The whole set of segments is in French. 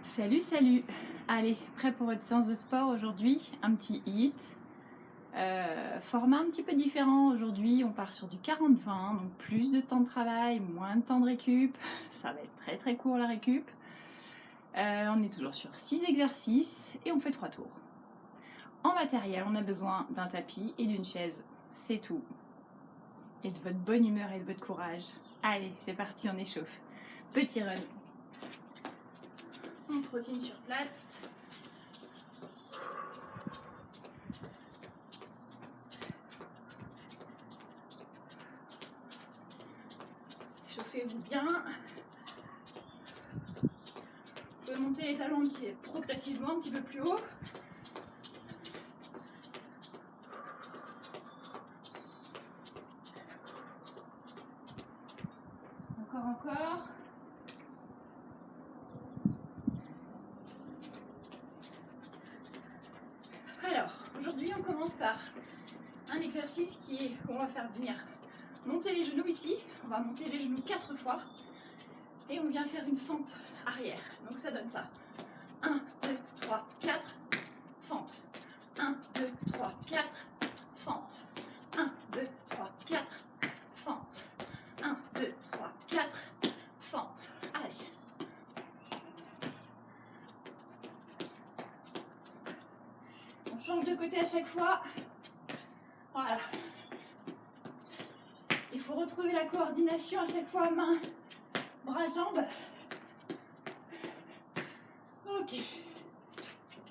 Salut, salut! Allez, prêt pour votre séance de sport aujourd'hui? Un petit HIIT. Format un petit peu différent aujourd'hui, on part sur du 40-20, donc plus de temps de travail, moins de temps de récup. Ça va être très très court la récup. On est toujours sur 6 exercices et on fait 3 tours. En matériel, on a besoin d'un tapis et d'une chaise, c'est tout. Et de votre bonne humeur et de votre courage. Allez, c'est parti, on échauffe. Petit run. On trottine sur place. Chauffez-vous bien. Vous pouvez monter les talons progressivement un petit peu plus haut. Encore. Alors, aujourd'hui on commence par un exercice où on va faire venir monter les genoux ici. On va monter les genoux 4 fois et on vient faire une fente arrière. Donc ça donne ça. 1, 2, 3, 4, fente. 1, 2, 3, 4, fente. 1, 2, 3, 4, fente. 1, 2, 3, 4, fente. Allez. On change de côté à chaque fois. Voilà. Il faut retrouver la coordination à chaque fois, main, bras, jambes. Ok.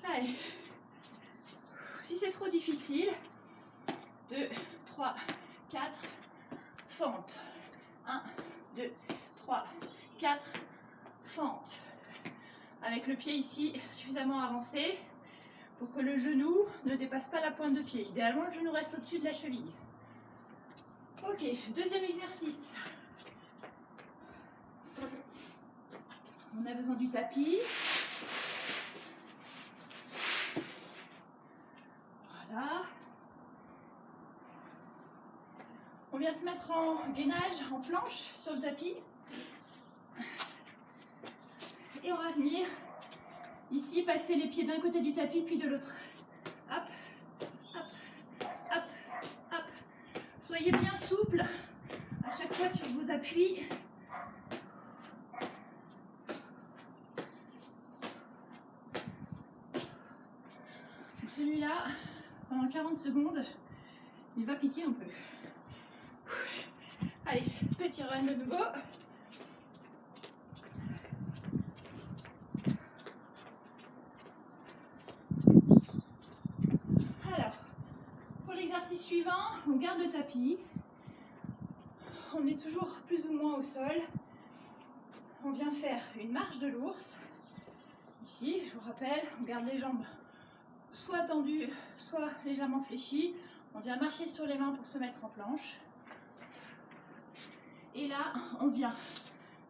Allez. Si c'est trop difficile, 2, 3, 4, fente. 1, 2, 3, 4, fente. Avec le pied ici suffisamment avancé pour que le genou ne dépasse pas la pointe de pied. Idéalement, le genou reste au-dessus de la cheville. Ok, deuxième exercice. On a besoin du tapis. Voilà. On vient se mettre en gainage, en planche sur le tapis. Et on va venir ici passer les pieds d'un côté du tapis puis de l'autre. Hop, hop, hop, hop. Soyez bien souple à chaque fois sur vos appuis. Celui-là, pendant 40 secondes, il va piquer un peu. Allez, petit run de nouveau. Alors, pour l'exercice suivant, on garde le tapis. On est toujours plus ou moins au sol. On vient faire une marche de l'ours. Ici, je vous rappelle, on garde les jambes soit tendues, soit légèrement fléchies. On vient marcher sur les mains pour se mettre en planche. Et là, on vient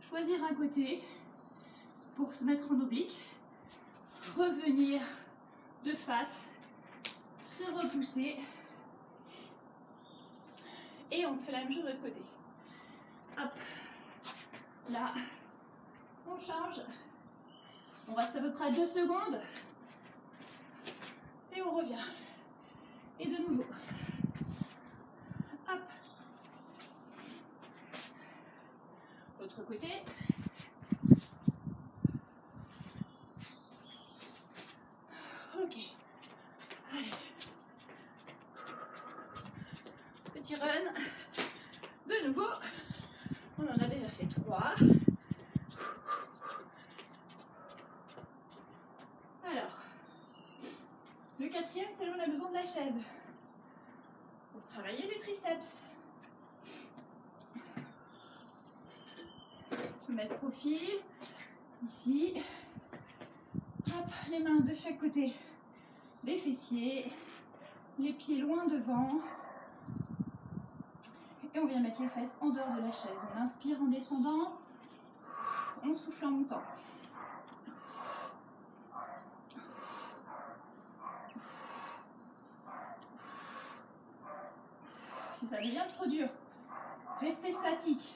choisir un côté pour se mettre en oblique, revenir de face, se repousser. Et on fait la même chose de l'autre côté. Hop, là, on change. On reste à peu près 2 secondes. Et on revient. Et de nouveau. Hop. Autre côté. Ok. Allez. Petit run. De nouveau. On en a déjà fait 3. Alors. Le quatrième, c'est là où on a besoin de la chaise. Pour se travailler les triceps. Je vais mettre profil. Ici. Hop, les mains de chaque côté des fessiers. Les pieds loin devant. Et on vient mettre les fesses en dehors de la chaise. On inspire en descendant. On souffle en montant. Si ça devient trop dur, restez statique.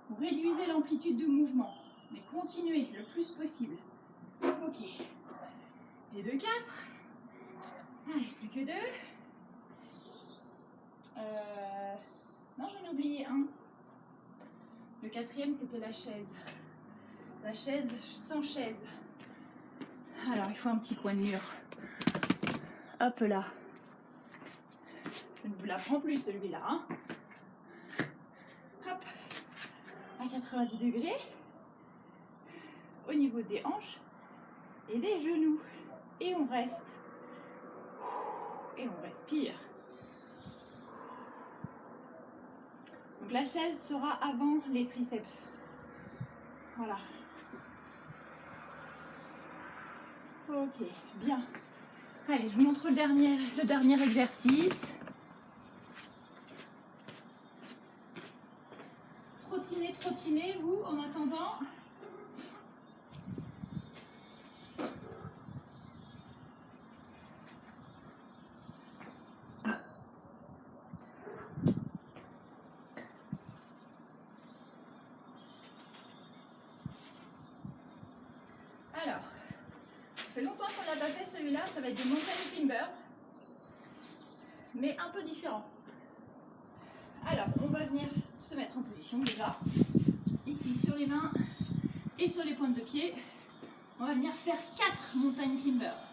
Vous réduisez l'amplitude de mouvement, mais continuez le plus possible. Ok. Et 2, 4. Allez, plus que 2. Non, j'en ai oublié un. Le quatrième, c'était la chaise. La chaise sans chaise. Alors, il faut un petit coin de mur. Hop là. Je ne vous l'apprends plus, celui-là. Hein. Hop. À 90 degrés. Au niveau des hanches et des genoux. Et on reste. Et on respire. Donc la chaise sera avant les triceps. Voilà. Ok, bien. Allez, je vous montre le dernier exercice. Trottinez, vous, en attendant. Alors, ça fait longtemps qu'on l'a pas fait celui-là, ça va être des mountain climbers, mais un peu différent. Alors, on va venir se mettre en position déjà, ici sur les mains et sur les pointes de pied. On va venir faire 4 mountain climbers.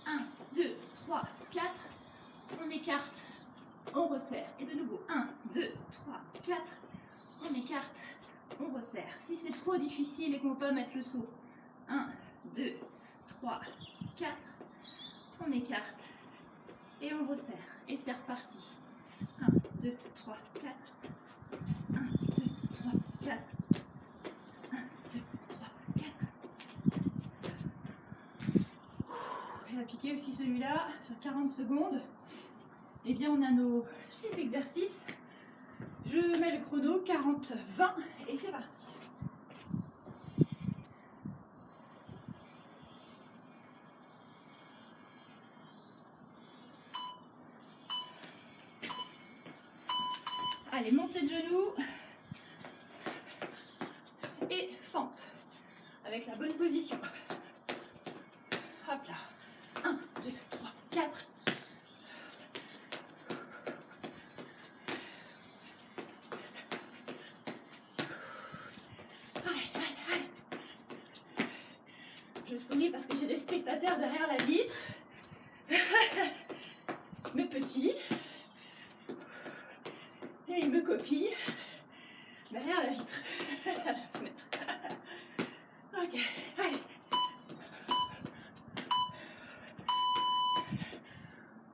1, 2, 3, 4, on écarte, on resserre. Et de nouveau, 1, 2, 3, 4, on écarte, on resserre. Si c'est trop difficile et qu'on peut mettre le saut, 1, 2, 3, 4, on écarte et on resserre. Et c'est reparti. 1, 2, 3, 4, 1, 2, 3, 4, 1, 2, 3, 4. Et à piquer aussi celui-là sur 40 secondes. Eh bien, on a nos 6 exercices. Je mets le chrono 40, 20 et c'est parti. Allez, montée de genoux et fente avec la bonne position. Hop là. 1, 2, 3, 4. Allez. Je souris parce que j'ai des spectateurs derrière la vitre. Mes petits. Et ils me copient derrière la vitre. À la fenêtre. Ok, allez.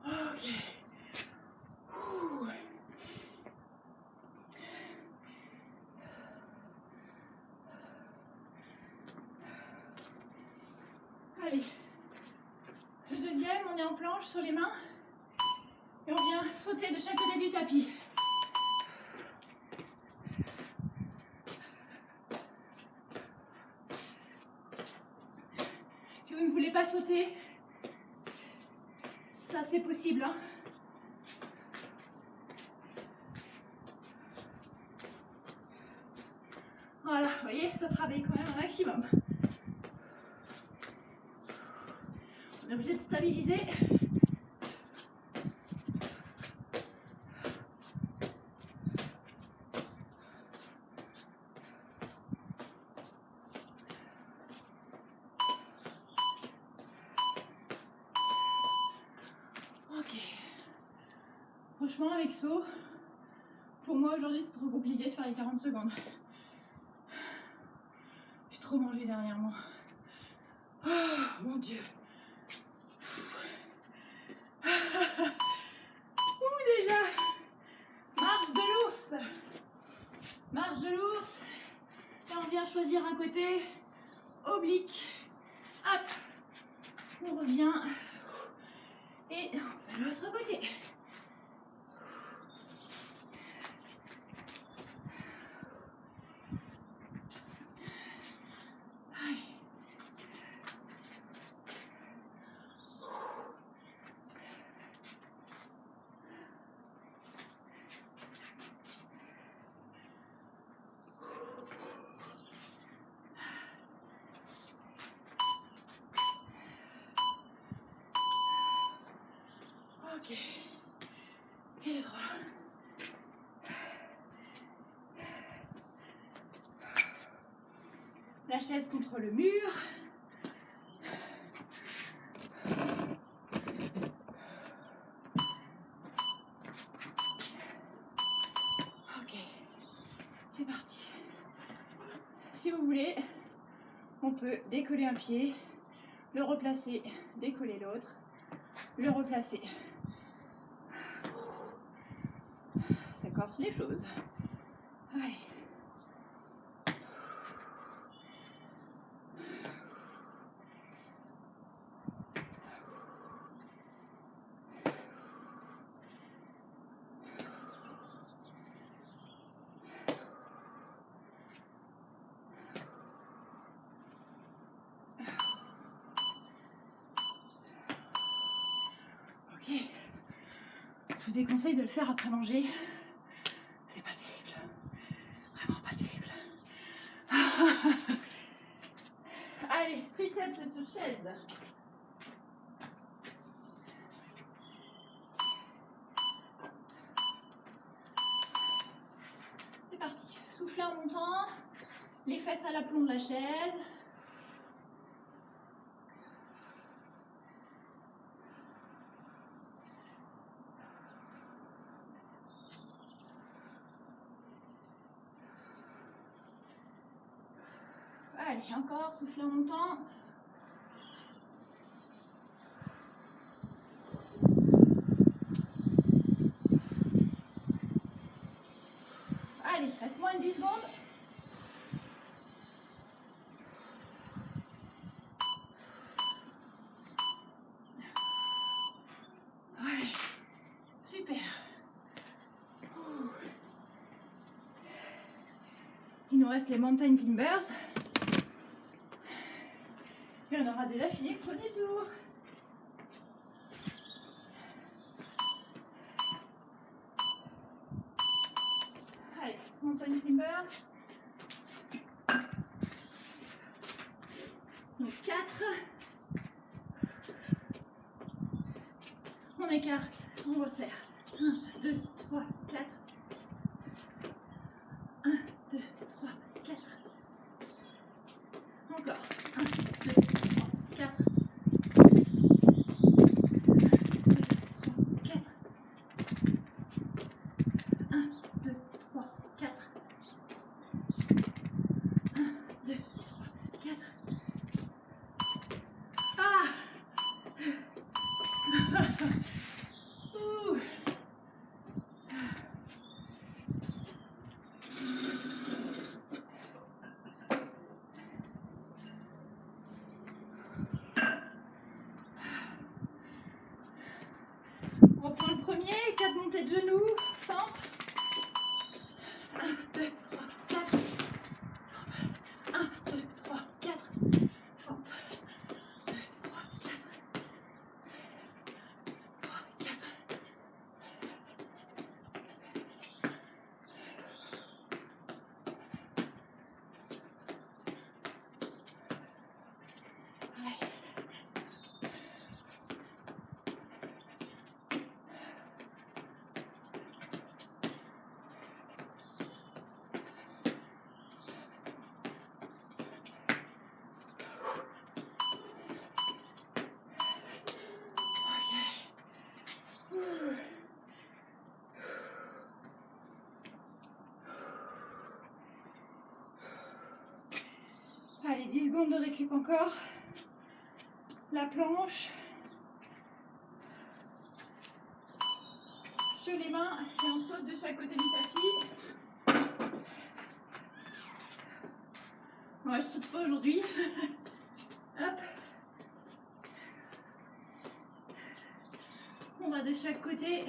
Ok. Ouh. Allez. Le deuxième, on est en planche sur les mains. Et on vient sauter de chaque côté du tapis. Si vous ne voulez pas sauter, ça c'est possible. Hein. Voilà, vous voyez, ça travaille quand même un maximum. On est obligé de stabiliser. Ok. Franchement, avec saut, pour moi aujourd'hui c'est trop compliqué de faire les 40 secondes. J'ai trop mangé dernièrement. Oh mon Dieu. Ouh déjà. Marche de l'ours. Marche de l'ours. Et on vient choisir un côté. Oblique. Hop. On revient. Et on fait l'autre côté. la chaise contre le mur. Ok, c'est parti. Si vous voulez, on peut décoller un pied, le replacer, décoller l'autre, le replacer. Ça corse les choses. Allez. Ok. Je vous déconseille de le faire après manger. C'est pas terrible. Vraiment pas terrible. Allez, triceps sur chaise. C'est parti. Soufflez en montant. Les fesses à l'aplomb de la chaise. Allez, encore, soufflez en montant. Allez, reste moins de 10 secondes. Ouais, super. Il nous reste les mountain climbers. Et on aura déjà fini le premier tour. Allez, mountain climbers. Donc 4. On écarte, on resserre. 1, 2, 3, 4. 1, 2, 3, 4. Encore. 1, 2, 3, 4. 1, 2, 3, 4. 1, 2, 3, 4. Ah. Ouh. On reprend le premier, 4 montées de genoux, fente. 1, 2, 3, 4. 1, 2, 3, 4. Fente. 2, 3, 4. 3, 4. Allez. Allez, 10 secondes de récup encore. La planche. Sur les mains et on saute de chaque côté du tapis. Ouais, je saute pas aujourd'hui. Hop. On va de chaque côté.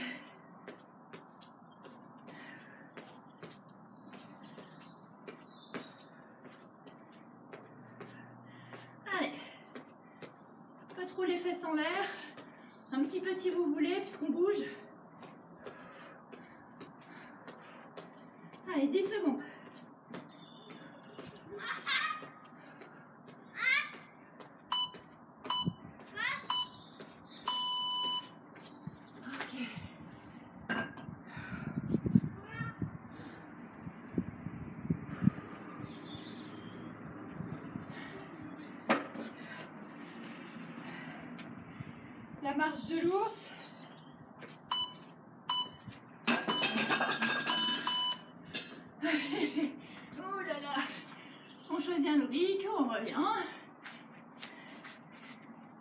Allez. Pas trop les fesses en l'air. Un petit peu si vous voulez, puisqu'on bouge. Allez, 10 secondes. marche de l'ours. Oh là là. On choisit un oblique, on revient.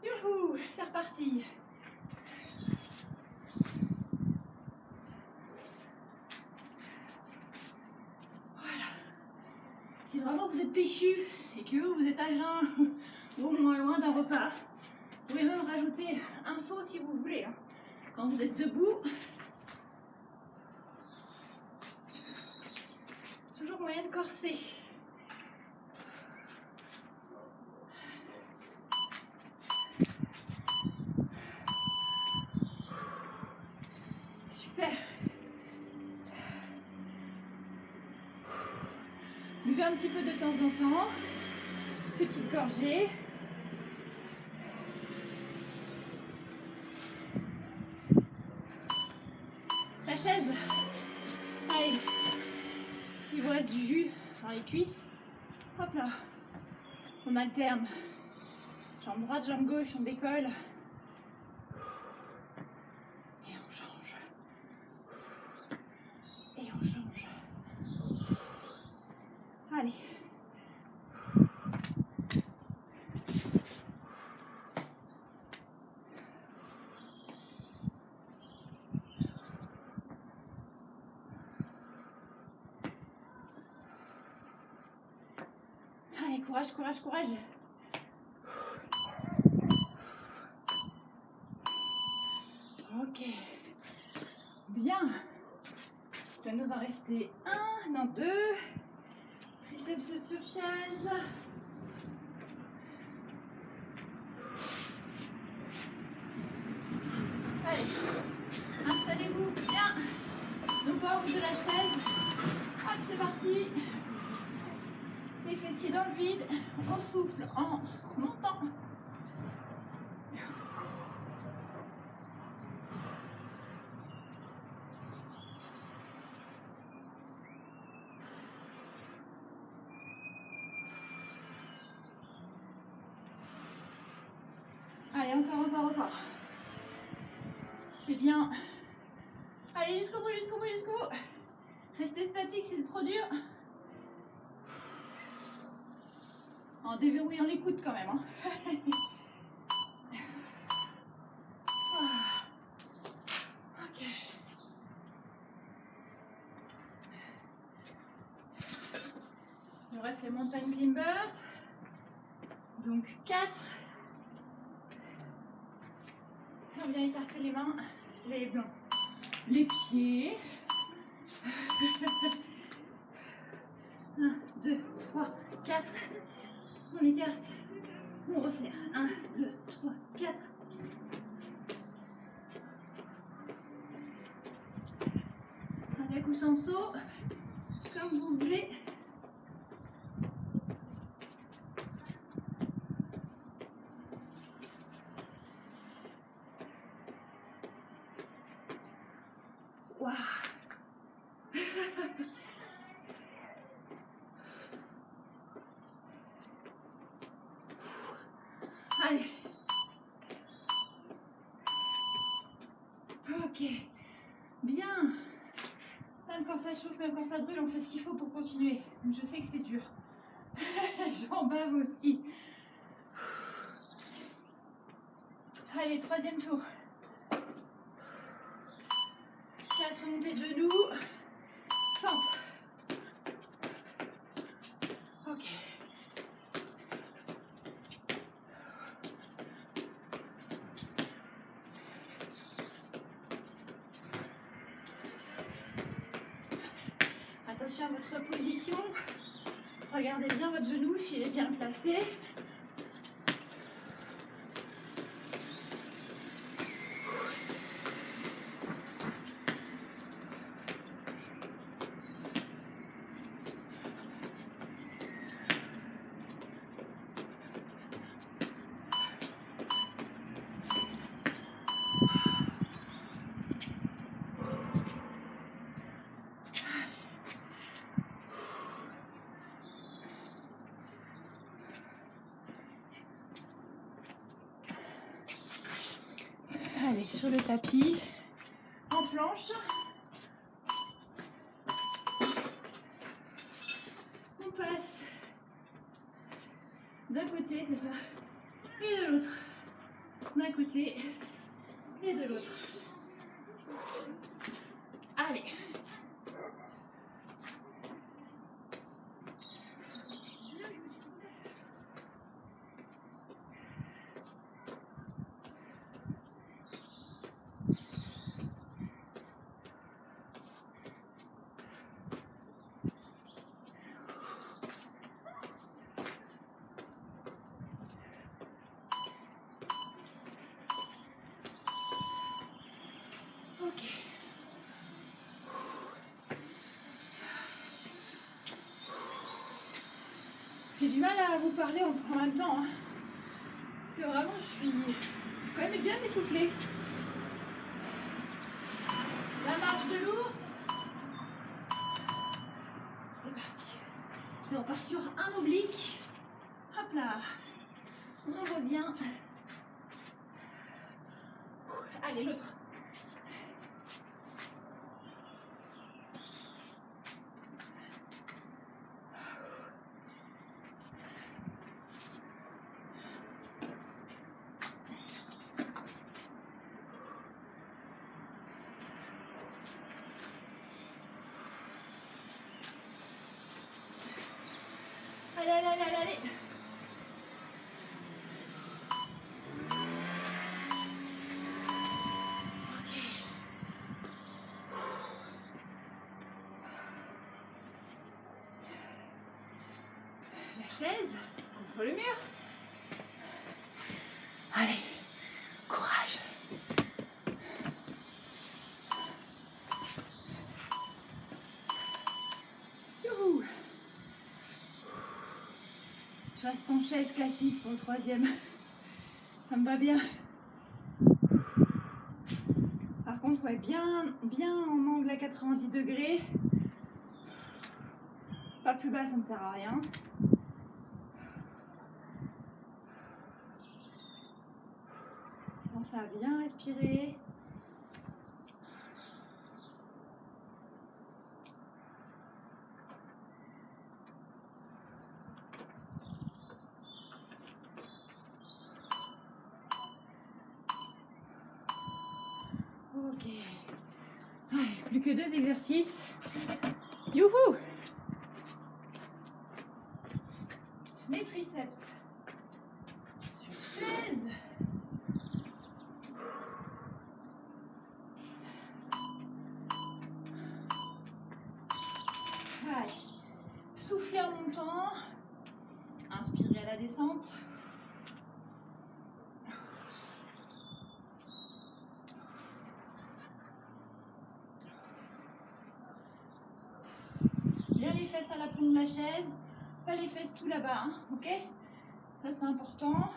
Youhou, c'est reparti. Voilà. Si vraiment vous êtes péchu et que vous êtes à jeun ou au moins loin d'un repas, vous pouvez même rajouter un seau si vous voulez. Quand vous êtes debout, toujours moyen de corser. Super. Buvez un petit peu de temps en temps. Petite gorgée. La chaise. Allez. S'il vous reste du jus dans les cuisses, hop là. On alterne. Jambe droite, jambe gauche, on décolle. Et on change. Et on change. Allez. Allez, courage, courage, courage. Ok. Bien. Il va nous en rester un, non deux. Triceps sur chaise. Allez, installez-vous bien au bord de la chaise. Hop, c'est parti. Les fessiers dans le vide. On souffle en montant. Allez, encore. C'est bien. Allez, jusqu'au bout. Restez statique si c'est trop dur. En déverrouillant les coudes quand même. Ok. Il nous reste les mountain climbers. Donc 4. On vient écarter les mains, les pieds. 1, 2, 3, 4. On écarte, on resserre. 1, 2, 3, 4. Avec ou sans saut, comme vous voulez. Waouh. Allez. Ok. Bien. Même quand ça chauffe, même quand ça brûle, on fait ce qu'il faut pour continuer. Je sais que c'est dur. J'en bave aussi. Allez, troisième tour. 4 montées de genoux. Fente. Ok. Attention à votre position. Regardez bien votre genou s'il est bien placé. Allez, sur le tapis, en planche. On passe d'un côté, c'est ça, et de l'autre. D'un côté et de l'autre. Allez. Ok. J'ai du mal à vous parler en même temps, hein, parce que vraiment je suis quand même bien essoufflée. La marche de l'ours. C'est parti. Et on part sur un oblique. Hop là. On revient. Allez, l'autre. Allez, allez, allez, allez, allez. La chaise contre le mur. Allez, courage. Youhou. Je reste en chaise classique pour le troisième. Ça me va bien. Par contre, ouais, bien en angle à 90 degrés. Pas plus bas, ça ne sert à rien. Pense à bien respirer. Ok. Allez, plus que 2 exercices. Youhou! Les triceps sur chaise. Allez. Soufflez en montant. Inspirez à la descente. Bien les fesses à l'aplomb de la chaise. Pas les fesses tout là-bas, hein, ok? Ça c'est important.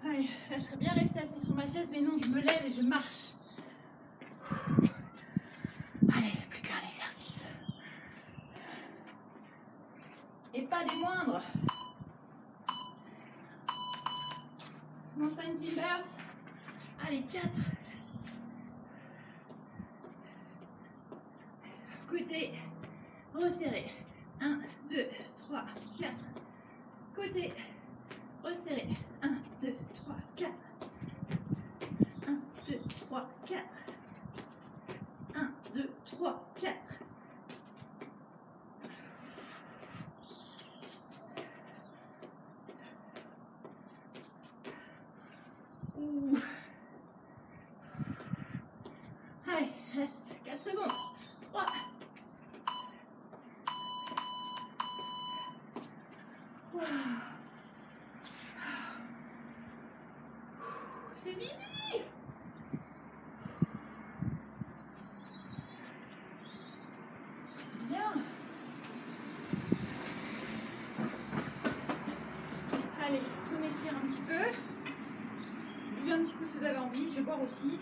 Allez, là je serais bien restée assise sur ma chaise, mais non, je me lève et je marche. Allez, plus qu'un exercice. Et pas des moindres. Mountain climbers. Allez, 4. Côté, resserré. 1, 2, 3, 4. Côté, resserré. 1, 2, 3, 4. 1, 2, 3, 4. 1, 2, 3, 4. Ouh. Allez, reste 4 secondes. 3. C'est fini. Bien. coup, si vous avez envie, je vais boire aussi.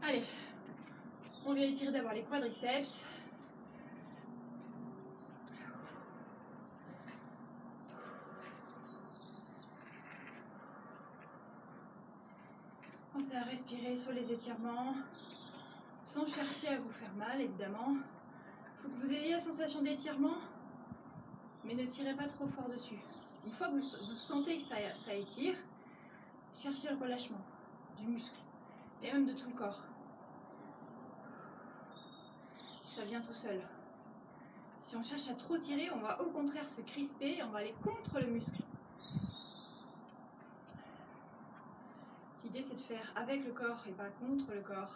Allez, on vient étirer d'abord les quadriceps. Pensez à respirer sur les étirements, sans chercher à vous faire mal, évidemment. Il faut que vous ayez la sensation d'étirement, mais ne tirez pas trop fort dessus. Une fois que vous sentez que ça étire, cherchez le relâchement du muscle, et même de tout le corps. Ça vient tout seul. Si on cherche à trop tirer, on va au contraire se crisper et on va aller contre le muscle. L'idée, c'est de faire avec le corps et pas contre le corps.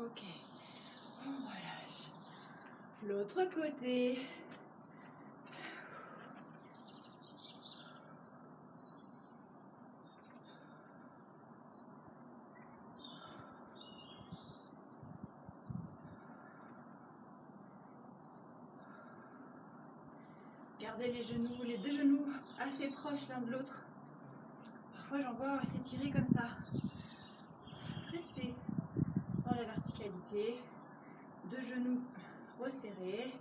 Ok, on relâche. L'autre côté. Gardez les deux genoux assez proches l'un de l'autre. Parfois j'en vois s'étirer comme ça. Restez dans la verticalité. Deux genoux resserrés.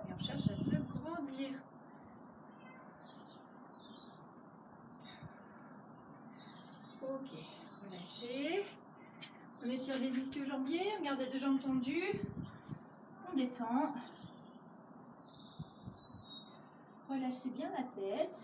Et on cherche à se grandir. Ok, relâchez. On étire les ischio-jambiers, on garde les deux jambes tendues. On descend. Relâchez bien la tête.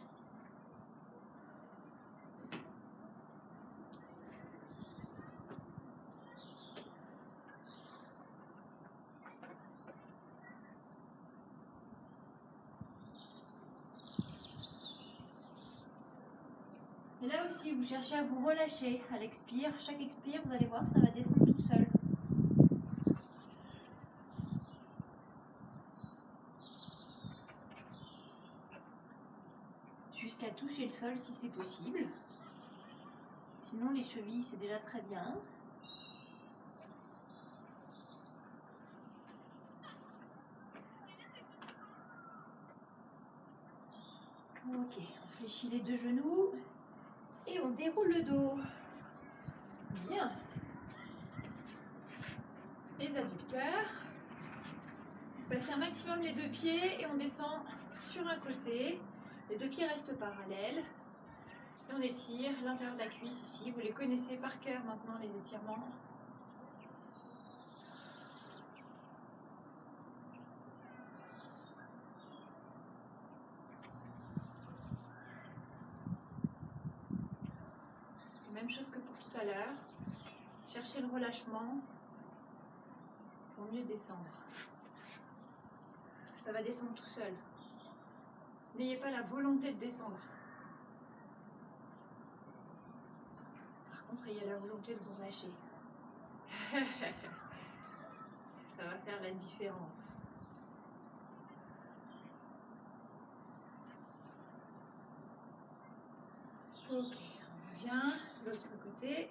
Et là aussi, vous cherchez à vous relâcher à l'expire. Chaque expire, vous allez voir, ça va descendre tout seul. Jusqu'à toucher le sol si c'est possible. Sinon, les chevilles, c'est déjà très bien. Ok, on fléchit les deux genoux et on déroule le dos. Bien. Les adducteurs. Espacez un maximum les deux pieds et on descend sur un côté. Les deux pieds restent parallèles. Et on étire l'intérieur de la cuisse ici. Vous les connaissez par cœur maintenant, les étirements. Même chose que pour tout à l'heure. Cherchez le relâchement pour mieux descendre. Ça va descendre tout seul. N'ayez pas la volonté de descendre. Par contre, ayez la volonté de vous relâcher. Ça va faire la différence. Ok, on revient de l'autre côté.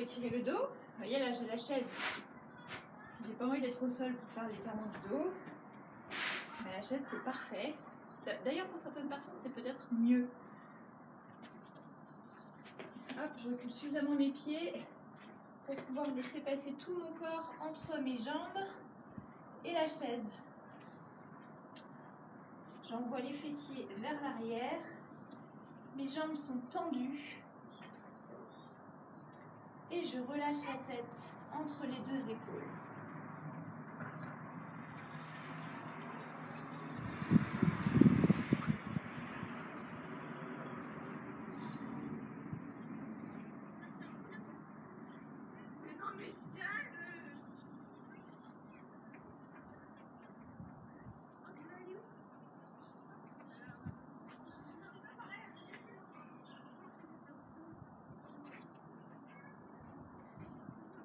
Étirer le dos. Vous voyez là j'ai la chaise. J'ai pas envie d'être au sol pour faire l'étirement du dos. Mais la chaise c'est parfait. D'ailleurs pour certaines personnes c'est peut-être mieux. Hop, je recule suffisamment mes pieds pour pouvoir laisser passer tout mon corps entre mes jambes et la chaise. J'envoie les fessiers vers l'arrière. Mes jambes sont tendues. Et je relâche la tête entre les deux épaules.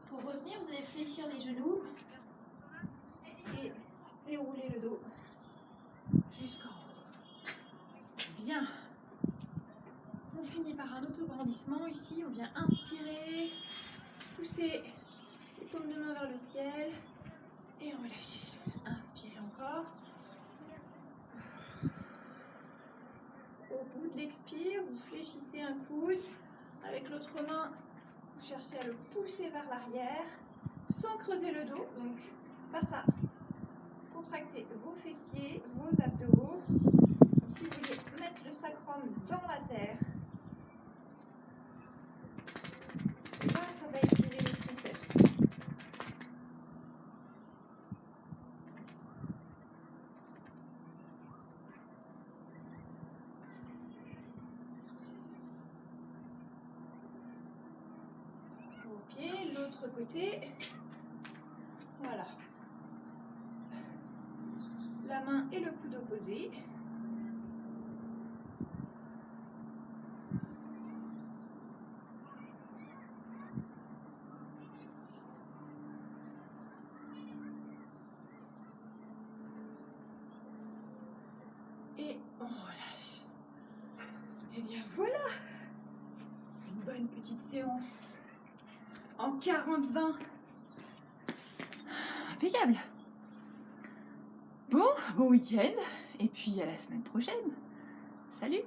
Pour revenir, vous allez fléchir les genoux et dérouler le dos jusqu'en haut. Bien. On finit par un autograndissement. Ici, on vient inspirer, pousser les paumes de main vers le ciel et relâcher. Inspirez encore. Au bout de l'expire, vous fléchissez un coude. Avec l'autre main, vous cherchez à le pousser vers l'arrière sans creuser le dos. Donc, pas ça. Contractez vos fessiers, vos abdos. Comme si vous vouliez mettre le sacrum dans la terre. Et là, ça va étirer les triceps. Ok, l'autre côté. Voilà. La main et le coude opposé. Et on relâche. Et bien voilà, une bonne petite séance en 40-20. Impeccable. Bon week-end et puis à la semaine prochaine. Salut!